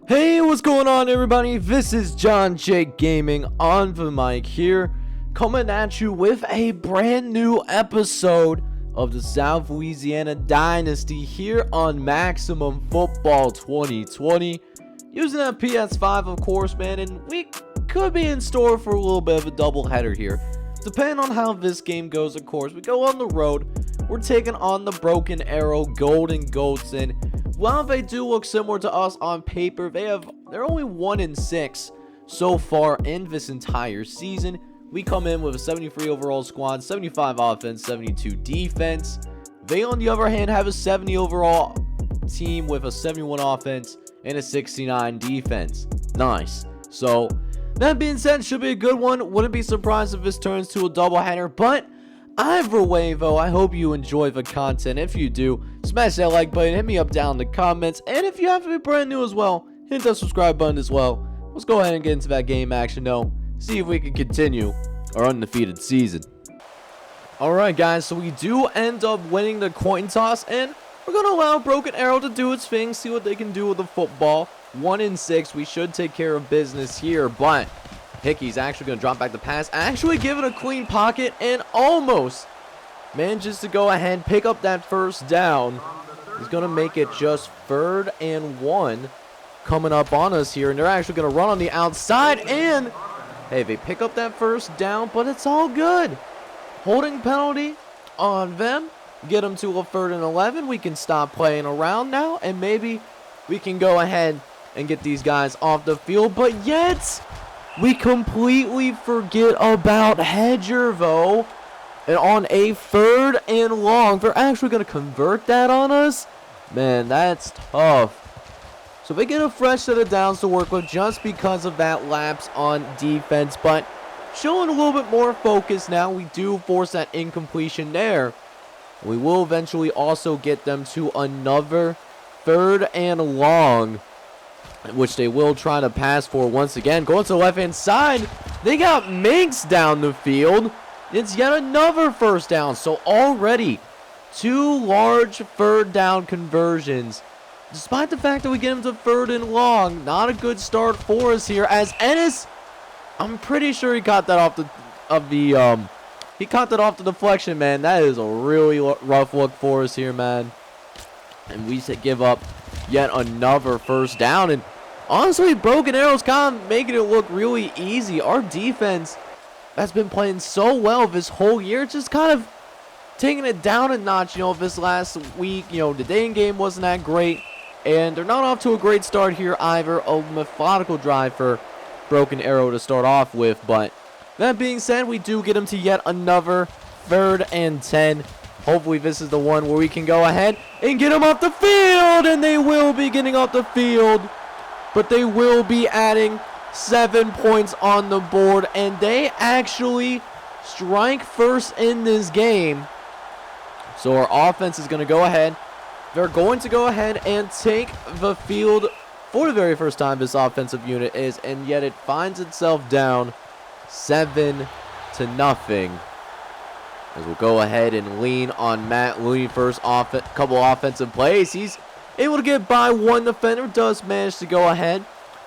Hey, what's going on, everybody? This is John Jake Gaming on the mic here, coming at you with a brand new episode of the South Louisiana Dynasty here on Maximum Football 2020. Using that PS5, of course, man, and we could be in store for a little bit of a doubleheader here. Depending on how this game goes, of course, we go on the road. We're taking on the Broken Arrow Golden Goats, and while they do look similar to us on paper, they're only 1-6 so far in this entire season. We come in with a 73 overall squad, 75 offense, 72 defense. They, on the other hand, have a 70 overall team with a 71 offense and a 69 defense. Nice. So, that being said, should be a good one. Wouldn't be surprised if this turns to a doubleheader, but either way, though, I hope you enjoy the content. If you do, smash that like button, hit me up down in the comments, and if you have to be brand new as well, hit that subscribe button as well. Let's go ahead and get into that game action now. See if we can continue our undefeated season. Alright, guys, so we do end up winning the coin toss, and we're going to allow Broken Arrow to do its thing, see what they can do with the football. 1-6, we should take care of business here, but Hickey's actually going to drop back the pass, actually give it a clean pocket, and almost manages to go ahead, pick up that first down. He's going to make it just 3rd and 1 coming up on us here, and they're actually going to run on the outside, and hey, they pick up that first down, but it's all good. Holding penalty on them, get them to a 3rd and 11. We can stop playing around now, and maybe we can go ahead and get these guys off the field, but yet we completely forget about Hedger, though. And on a 3rd and long, they're actually going to convert that on us? Man, that's tough. So they get a fresh set of downs to work with just because of that lapse on defense. But showing a little bit more focus now. We do force that incompletion there. We will eventually also get them to another 3rd and long, which they will try to pass for once again. Going to the left-hand side, they got Minks down the field. It's yet another first down. So already 2 large 3rd down conversions. Despite the fact that we get him to 3rd and long, not a good start for us here. As Ennis, I'm pretty sure he caught that off the deflection, man. That is a really rough look for us here, man. And we give up yet another first down. And honestly, Broken Arrow's kind of making it look really easy. Our defense has been playing so well this whole year, just kind of taking it down a notch, this last week. The day in game wasn't that great, and they're not off to a great start here either. A methodical drive for Broken Arrow to start off with, but that being said, we do get them to yet another 3rd and 10. Hopefully this is the one where we can go ahead and get them off the field, and they will be getting off the field, but they will be adding 7 points on the board, and they actually strike first in this game. So our offense is going to go ahead. They're going to go ahead and take the field for the very first time this offensive unit is, and yet it finds itself down 7-0. As we'll go ahead and lean on Matt Looney first couple offensive plays. He's able to get by one defender, does manage to go ahead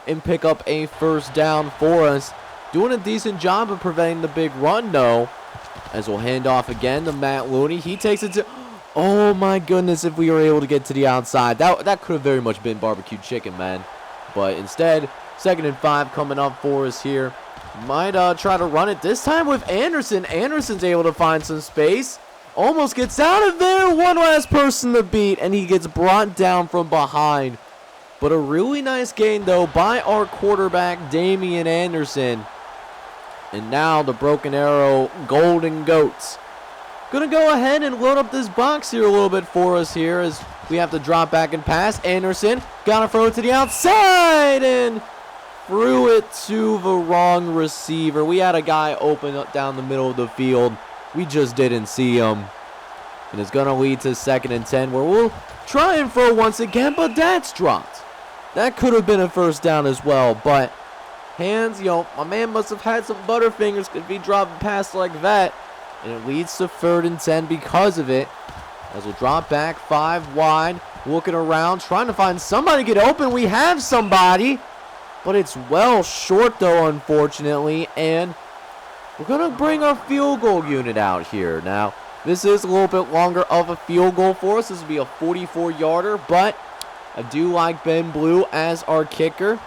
and pick up a first down for us. Doing a decent job of preventing the big run, though. As we'll hand off again to Matt Looney. He takes it to... Oh, my goodness, if we were able to get to the outside. That could have very much been barbecue chicken, man. But instead, 2nd and 5 coming up for us here. Might try to run it this time with Anderson. Anderson's able to find some space. Almost gets out of there. One last person to beat, and he gets brought down from behind. But a really nice gain, though, by our quarterback, Damian Anderson. And now the Broken Arrow Golden Goats gonna go ahead and load up this box here a little bit for us here as we have to drop back and pass. Anderson got to throw it to the outside and threw it to the wrong receiver. We had a guy open up down the middle of the field. We just didn't see him. And it's gonna lead to 2nd and 10 where we'll try and throw once again, but that's dropped. That could have been a first down as well, but hands, my man must have had some butterfingers if he dropped a pass like that. And it leads to 3rd and 10 because of it. As we'll drop back 5 wide. looking around, trying to find somebody to get open. We have somebody, but it's well short though, unfortunately, and we're going to bring our field goal unit out here. Now, this is a little bit longer of a field goal for us. This will be a 44-yarder, but I do like Ben Blue as our kicker.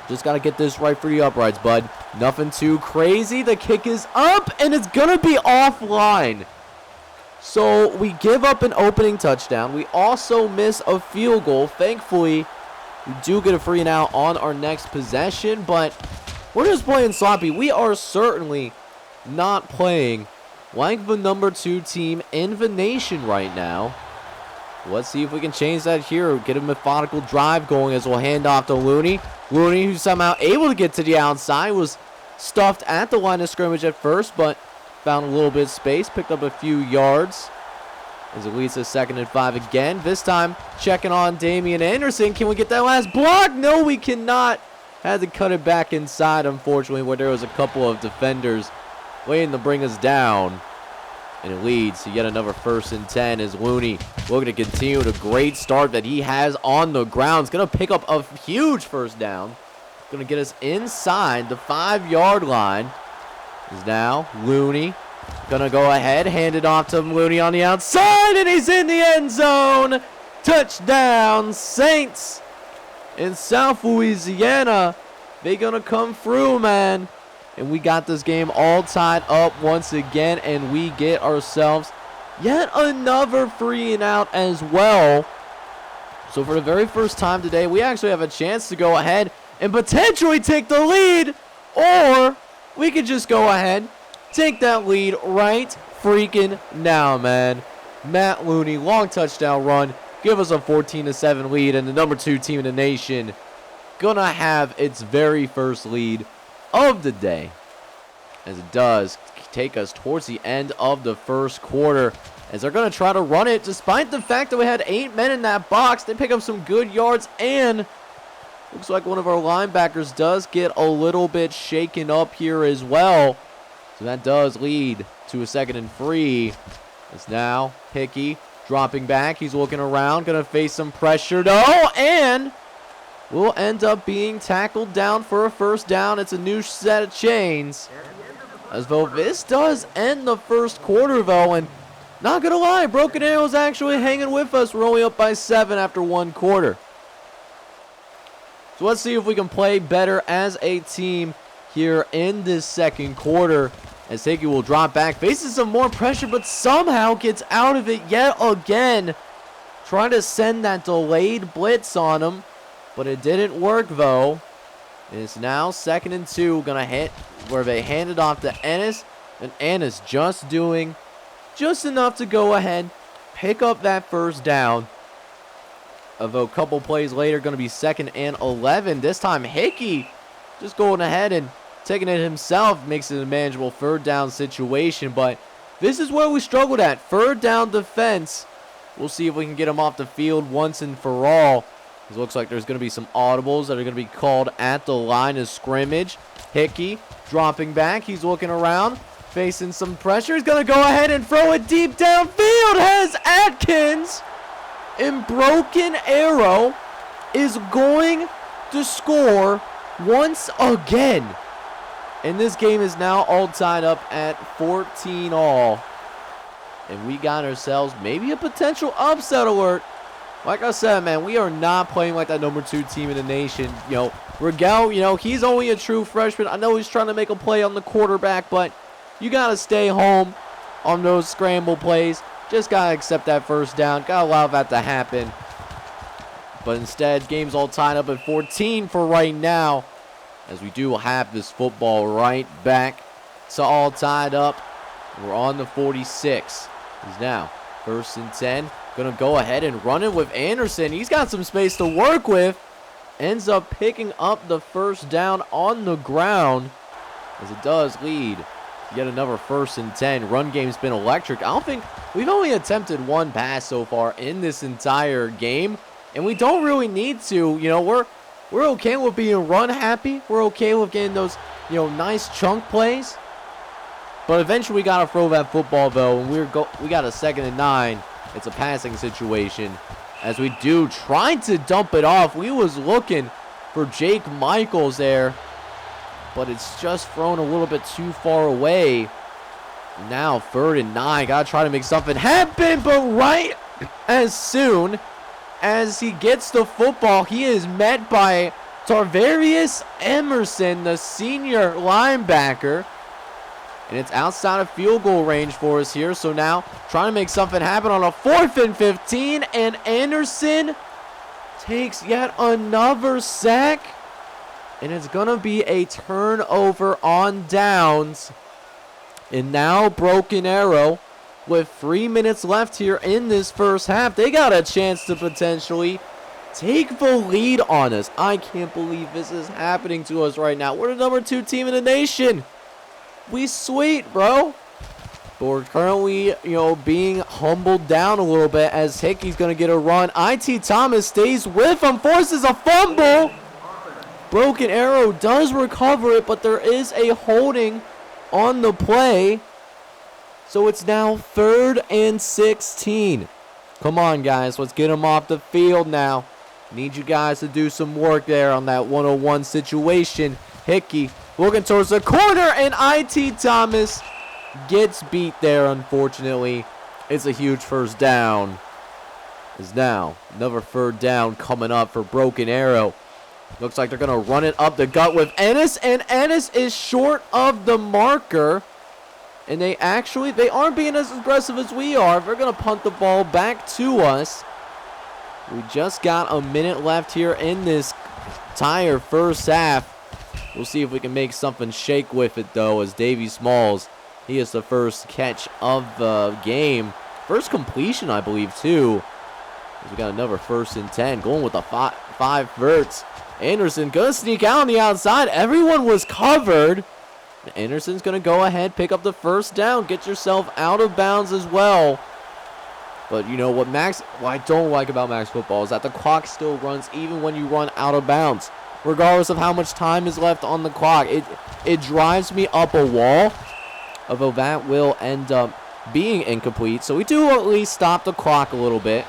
Just got to get this right for the uprights, bud. Nothing too crazy. The kick is up, and it's going to be offline. So we give up an opening touchdown. We also miss a field goal. Thankfully, we do get a free and out on our next possession, but we're just playing sloppy. We are certainly not playing like the number 2 team in the nation right now. Let's see if we can change that here. Get a methodical drive going as we'll hand off to Looney. Looney, who's somehow able to get to the outside, was stuffed at the line of scrimmage at first, but found a little bit of space, picked up a few yards. As it leads to 2nd and 5 again. This time, checking on Damian Anderson. Can we get that last block? No, we cannot. Had to cut it back inside, unfortunately, where there was a couple of defenders waiting to bring us down. And it leads to yet another 1st and 10 as Looney looking to continue the great start that he has on the ground. He's going to pick up a huge 1st down. Going to get us inside the 5-yard line. Is now Looney. Going to go ahead, hand it off to Looney on the outside, and he's in the end zone. Touchdown, Saints. In South Louisiana, they're going to come through, man. And we got this game all tied up once again, and we get ourselves yet another free and out as well. So for the very first time today, we actually have a chance to go ahead and potentially take the lead, or we could just go ahead, take that lead right freaking now, man. Matt Looney, long touchdown run, give us a 14-7 lead, and the number 2 team in the nation gonna have its very first lead of the day, as it does take us towards the end of the 1st quarter, as they're going to try to run it despite the fact that we had 8 men in that box. They pick up some good yards, and looks like one of our linebackers does get a little bit shaken up here as well. So that does lead to a 2nd and 3. It's now Hickey dropping back. He's looking around, going to face some pressure though, and will end up being tackled down for a 1st down. It's a new set of chains. As though this does end the 1st quarter though, and not gonna lie, Broken Arrow's actually hanging with us. We're only up by 7 after 1 quarter. So let's see if we can play better as a team here in this 2nd quarter. As Hickey will drop back, faces some more pressure, but somehow gets out of it yet again. Trying to send that delayed blitz on him, but it didn't work though. It's now 2nd and 2. Gonna hit where they hand it off to Ennis. And Ennis just doing just enough to go ahead, pick up that 1st down. Although a couple plays later, gonna be 2nd and 11. This time Hickey just going ahead and taking it himself, makes it a manageable 3rd down situation. But this is where we struggled at. 3rd down defense. We'll see if we can get him off the field once and for all. It looks like there's going to be some audibles that are going to be called at the line of scrimmage. Hickey dropping back. He's looking around, facing some pressure. He's going to go ahead and throw it deep downfield. Has Atkins. And Broken Arrow is going to score once again. And this game is now all tied up at 14 all. And we got ourselves maybe a potential upset alert. Like I said, man, we are not playing like that number 2 team in the nation. You know, Rigel, he's only a true freshman. I know he's trying to make a play on the quarterback, but you got to stay home on those scramble plays. Just got to accept that 1st down. Got to allow that to happen. But instead, game's all tied up at 14 for right now, as we do have this football right back. It's all tied up. We're on the 46. He's now 1st and 10. Going to go ahead and run it with Anderson. He's got some space to work with. Ends up picking up the 1st down on the ground, as it does lead yet another 1st and 10. Run game's been electric. I don't think we've only attempted 1 pass so far in this entire game, and we don't really need to. We're okay with being run happy. We're okay with getting those, nice chunk plays. But eventually we got to throw that football though, and we got a 2nd and 9. It's a passing situation. as we do trying to dump it off. We was looking for Jake Michaels there, but it's just thrown a little bit too far away. Now 3rd and 9. Gotta try to make something happen, but right as soon as he gets the football, he is met by Tarvarius Emerson, the senior linebacker. And it's outside of field goal range for us here. So now trying to make something happen on a 4th and 15. And Anderson takes yet another sack. And it's going to be a turnover on downs. And now Broken Arrow, with 3 minutes left here in this first half, they got a chance to potentially take the lead on us. I can't believe this is happening to us right now. We're the number 2 team in the nation. We sweet, bro. But we're currently, being humbled down a little bit as Hickey's going to get a run. IT Thomas stays with him, forces a fumble. Broken Arrow does recover it, but there is a holding on the play. So it's now 3rd and 16. Come on, guys. Let's get him off the field now. Need you guys to do some work there on that 101 situation. Hickey looking towards the corner, and IT Thomas gets beat there, unfortunately. It's a huge first down. Is now another 3rd down coming up for Broken Arrow. Looks like they're going to run it up the gut with Ennis, and Ennis is short of the marker. And they aren't being as aggressive as we are. They're going to punt the ball back to us. We just got a minute left here in this entire first half. We'll see if we can make something shake with it, though, as Davey Smalls, he is the first catch of the game. First completion, I believe, too. We got another 1st and 10, going with the 5 verts. Anderson going to sneak out on the outside. Everyone was covered. Anderson's going to go ahead, pick up the 1st down, get yourself out of bounds as well. But you know what I don't like about Max football is that the clock still runs even when you run out of bounds. Regardless of how much time is left on the clock. It drives me up a wall, although that will end up being incomplete. So we do at least stop the clock a little bit.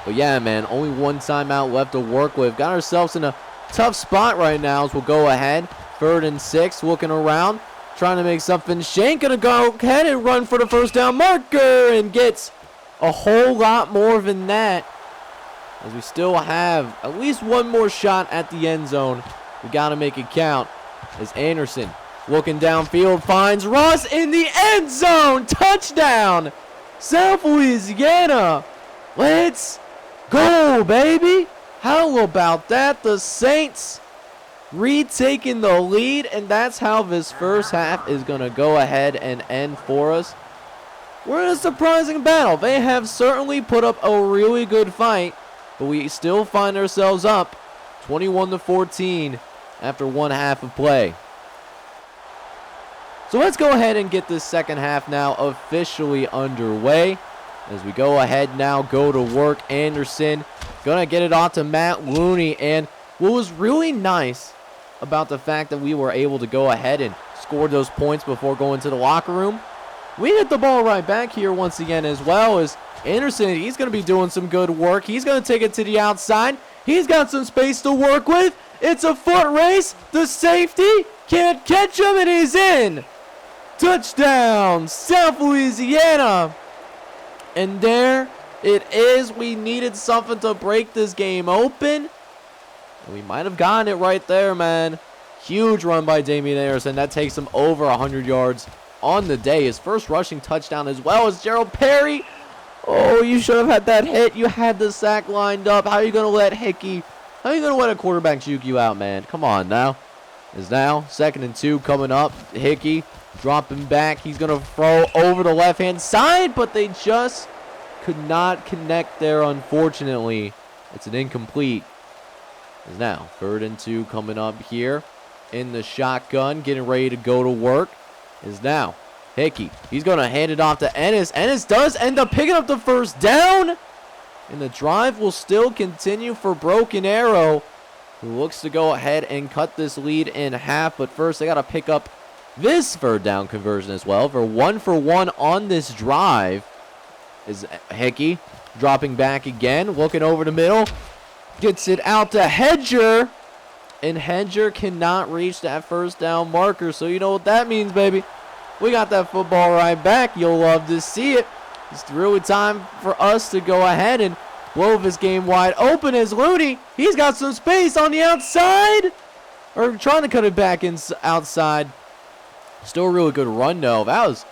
But yeah, man, only 1 timeout left to work with. Got ourselves in a tough spot right now as we'll go ahead. 3rd and 6, looking around, trying to make something. Shane gonna go ahead and run for the 1st down marker and gets a whole lot more than that. As we still have at least 1 more shot at the end zone. We gotta make it count. As Anderson looking downfield finds Ross in the end zone. Touchdown, South Louisiana. Let's go, baby. How about that? The Saints retaking the lead, and that's how this first half is going to go ahead and end for us. We're in a surprising battle. They have certainly put up a really good fight, but we still find ourselves up 21-14 after 1 half of play. So let's go ahead and get this second half now officially underway. As we go ahead now, go to work. Anderson gonna get it off to Matt Looney, and what was really nice about the fact that we were able to go ahead and score those points before going to the locker room, we hit the ball right back here once again, as well as Anderson. He's going to be doing some good work. He's going to take it to the outside. He's got some space to work with. It's a foot race. The safety can't catch him, and he's in. Touchdown, South Louisiana. And there it is. We needed something to break this game open. And we might have gotten it right there, man. Huge run by Damian Anderson. That takes him over 100 yards on the day. His first rushing touchdown, as well as Gerald Perry. Oh, you should have had that hit. You had the sack lined up. How are you going to let Hickey, how are you going to let a quarterback juke you out, man? Come on now. Is now 2nd and 2 coming up. Hickey dropping back. He's going to throw over the left-hand side, but they just could not connect there, unfortunately. It's an incomplete. Is now 3rd and 2 coming up here in the shotgun, getting ready to go to work. Is now Hickey. He's going to hand it off to Ennis. Ennis does end up picking up the first down. And the drive will still continue for Broken Arrow, who looks to go ahead and cut this lead in half. But first, they got to pick up this 3rd down conversion as well. For 1 for 1 on this drive is Hickey. Dropping back again, looking over the middle. Gets it out to Hedger. And Hedger cannot reach that first down marker. So you know what that means, baby. We got that football right back. You'll love to see it. It's really time for us to go ahead and blow this game wide open as Looney. He's got some space on the outside. Or trying to cut it back outside. Still a really good run, though. That was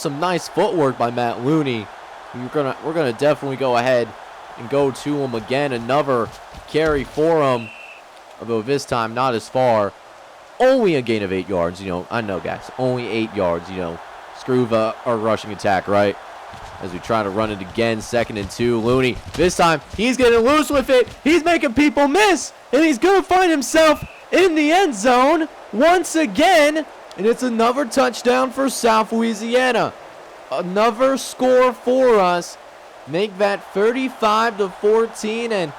some nice footwork by Matt Looney. We're gonna definitely go ahead and go to him again. Another carry for him. Although this time not as far. Only a gain of 8 yards, I know, guys. Only 8 yards, Screw our rushing attack, right? As we try to run it again, 2nd and 2. Looney, this time, he's getting loose with it. He's making people miss. And he's going to find himself in the end zone once again. And it's another touchdown for South Louisiana. Another score for us. Make that 35-14. And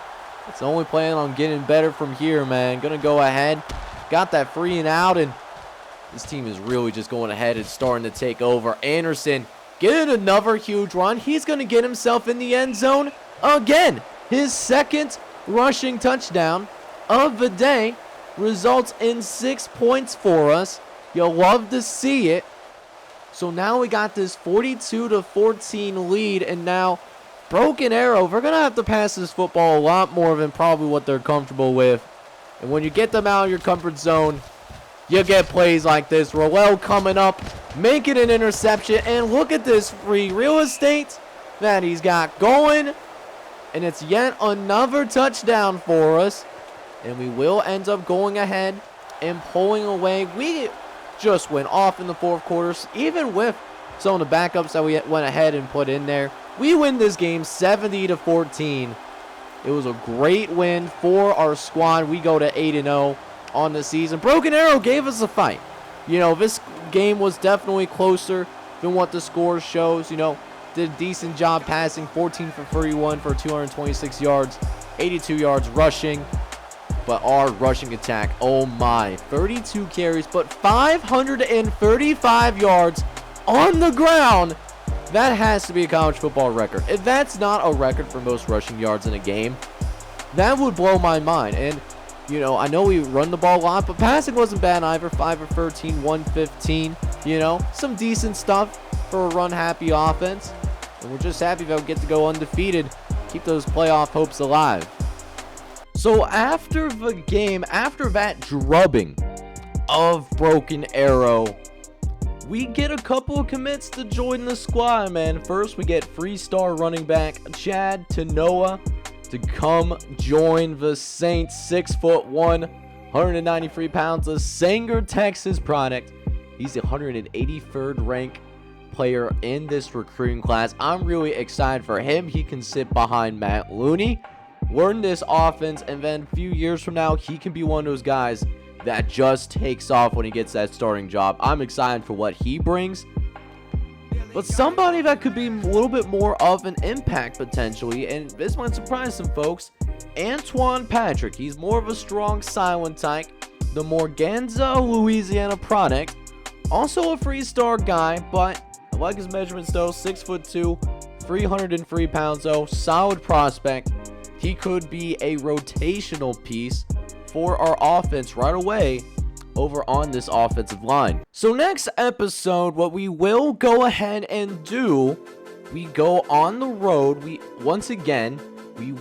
it's only planning on getting better from here, man. Going to go ahead. Got that free and out, and this team is really just going ahead and starting to take over. Anderson getting another huge run. He's going to get himself in the end zone again. His 2nd rushing touchdown of the day results in 6 points for us. You'll love to see it. So now we got this 42-14 lead, and now Broken Arrow. We're going to have to pass this football a lot more than probably what they're comfortable with. And when you get them out of your comfort zone, you get plays like this. Roel coming up, making an interception. And look at this free real estate that he's got going. And it's yet another touchdown for us. And we will end up going ahead and pulling away. We just went off in the 4th quarter. Even with some of the backups that we went ahead and put in there, we win this game 70-14. It was a great win for our squad. We go to 8-0 on the season. Broken Arrow gave us a fight. This game was definitely closer than what the score shows. Did a decent job passing. 14 for 31 for 226 yards. 82 yards rushing. But our rushing attack, oh my. 32 carries, but 535 yards on the ground. That has to be a college football record. If that's not a record for most rushing yards in a game, that would blow my mind. And, I know we run the ball a lot, but passing wasn't bad either. 5 of 13, 115. Some decent stuff for a run-happy offense. And we're just happy that we get to go undefeated, keep those playoff hopes alive. So after the game, after that drubbing of Broken Arrow, we get a couple of commits to join the squad, man. First, we get three-star running back Chad Tanoa to come join the Saints. 6'1", 193 pounds, a Sanger, Texas product. He's the 183rd ranked player in this recruiting class. I'm really excited for him. He can sit behind Matt Looney, learn this offense, and then a few years from now, he can be one of those guys that just takes off when he gets that starting job. I'm excited for what he brings. But somebody that could be a little bit more of an impact potentially, and this might surprise some folks, Antoine Patrick. He's more of a strong, silent type. The Morganza, Louisiana product. Also a three-star guy, but I like his measurements though. 6'2", 303 pounds though. Solid prospect. He could be a rotational piece for our offense right away over on this offensive line. So next episode, what we will go ahead and do, we go on the road. We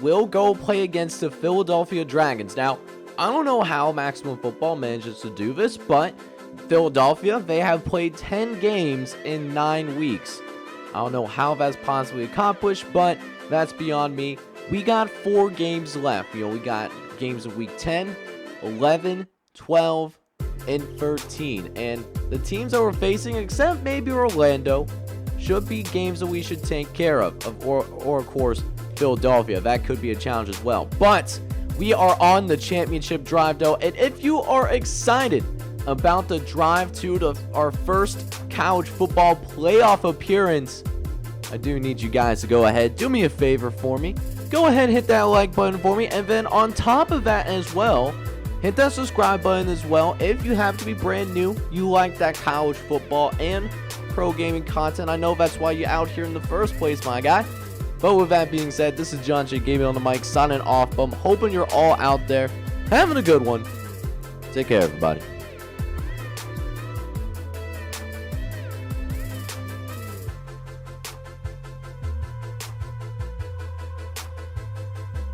will go play against the Philadelphia Dragons. Now, I don't know how Maximum Football manages to do this, but Philadelphia, they have played 10 games in 9 weeks. I don't know how that's possibly accomplished, but that's beyond me. We got 4 games left. We got games of week 10, 11, 12, and 13. And the teams that we're facing, except maybe Orlando, should be games that we should take care of. Or of course, Philadelphia. That could be a challenge as well. But we are on the championship drive, though. And if you are excited about the drive to our first college football playoff appearance, I do need you guys to go ahead, do me a favor for me. Go ahead and hit that like button for me. And then on top of that as well, hit that subscribe button as well. If you have to be brand new, you like that college football and pro gaming content. I know that's why you're out here in the first place, my guy. But with that being said, this is John J. Gaming on the mic signing off. But I'm hoping you're all out there having a good one. Take care, everybody.